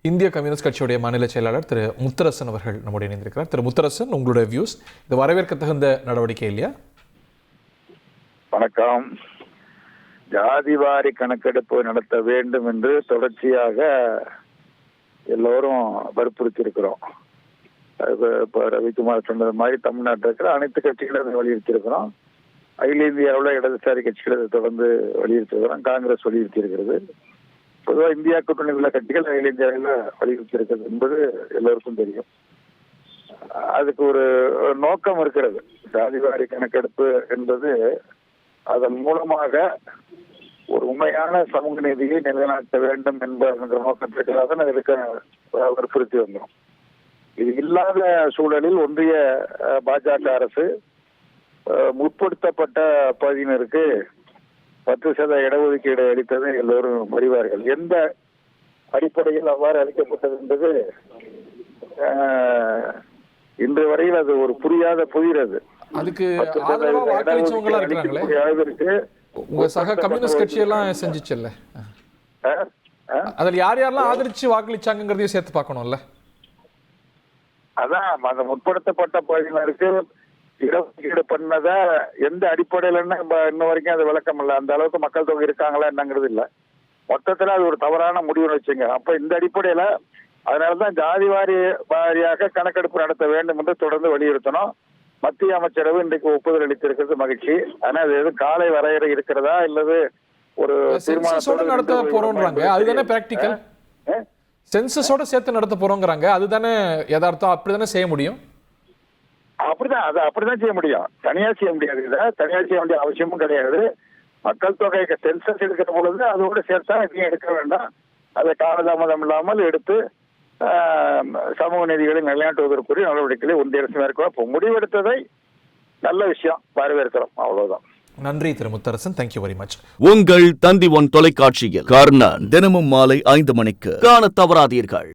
இந்திய கம்யூனிஸ்ட் கட்சியுடைய மாநில செயலாளர் திரு முத்தரசன் அவர்கள் நம்முடைய இணைந்திருக்கிறார். திரு முத்தரசன், உங்களுடைய வியூஸ், இது வரவேற்க தகுந்த நடவடிக்கை இல்லையா? வணக்கம். ஜாதிவாரி கணக்கெடுப்பு நடத்த வேண்டும் என்று தொடர்ச்சியாக எல்லோரும் வற்புறுத்தி இருக்கிறோம். இப்போ ரவிக்குமார் சொன்னது மாதிரி தமிழ்நாட்டில் இருக்கிற அனைத்து கட்சிகளும் அதை வலியுறுத்தி இருக்கிறோம். அகில இந்தியாவில் இடதுசாரி கட்சிகள் அதை தொடர்ந்து வலியுறுத்தி இருக்கிறோம். காங்கிரஸ் வலியுறுத்தி இருக்கிறது. பொதுவாக இந்தியா கூட்டணி உள்ள கட்சிகள் அகில இந்தியாவில் வலியுறுத்தி இருக்கிறது என்பது எல்லோருக்கும் தெரியும். அதுக்கு ஒரு நோக்கம் இருக்கிறது. ஜாதிவாரி கணக்கெடுப்பு என்பது அதன் மூலமாக ஒரு உண்மையான சமூக நீதியை நிலைநாட்ட வேண்டும் என்ற நோக்கத்திற்காக தான் இதுக்கு வற்புறுத்தி வந்தோம். இது இல்லாத சூழலில் ஒன்றிய பாஜக அரசு முற்படுத்தப்பட்ட பகுதியினருக்கு 10% இடஒதுக்கீடு அளித்ததை எல்லோரும் அறிவார்கள். எந்த அடிப்படையில் அவ்வாறு அளிக்கப்பட்டது என்பது இன்று வரையில் அது ஒரு புரிகிறது. அதுக்கு உங்க சக கம்யூனிஸ்ட் கட்சி எல்லாம் செஞ்சுச்சுல்ல, அதில் யார் யாரெல்லாம் ஆதரிச்சு வாக்களிச்சாங்கிறதையும் சேர்த்து பார்க்கணும்ல. அதான் அந்த முற்படுத்தப்பட்ட பகுதியினருக்கு இடஒதுக்கீடு பண்ணத எந்த அடிப்படையில இன்ன வரைக்கும் அது விளக்கம் இல்லை. அந்த அளவுக்கு மக்கள் தொகை இருக்காங்களா என்னங்கிறது இல்லை. மொத்தத்துல அது ஒரு தவறான முடிவுன்னு வச்சுங்க. அப்ப இந்த அடிப்படையில அதனாலதான் ஜாதி வாரியாக கணக்கெடுப்பு நடத்த வேண்டும் என்று தொடர்ந்து வலியுறுத்தணும். மத்திய அமைச்சரவை இன்றைக்கு ஒப்புதல் அளித்திருக்கிறது மகிழ்ச்சி. ஆனா அது எதுவும் காலை வரையறை இருக்கிறதா இல்லது ஒரு தீர்மானத்தோட நடத்த போறோம்ன்றாங்க. அதுதானே பிராக்டிக்கல். சென்சஸோட சேர்த்து நடத்த போறோங்கிறாங்க. அதுதானே யதார்த்தம். அப்படிதானே செய்ய முடியும். அப்படிதான் செய்ய முடியும். தனியா செய்ய முடியாது. இதை தனியா செய்ய வேண்டிய அவசியமும் கிடையாது. மக்கள் தொகை சென்சஸ் எடுக்கிற பொழுது அதோட சேர்த்தா இதையும் எடுக்க வேண்டாம். அதை காலதாமதம் இல்லாமல் எடுத்து சமூக நீதிகளை நிலைநாட்டுவதற்குரிய நடவடிக்கைகளை ஒன்றிய அரசு மேற்கொள்ள இப்போ முடிவெடுத்ததை நல்ல விஷயம், வரவேற்கிறோம். அவ்வளவுதான். நன்றி திரு முத்தரசன். Thank you very much. உங்கள் தந்தி ஒன் தொலைக்காட்சியில் கர்ணன் தினமும் மாலை 5 மணிக்கு காண தவறாதீர்கள்.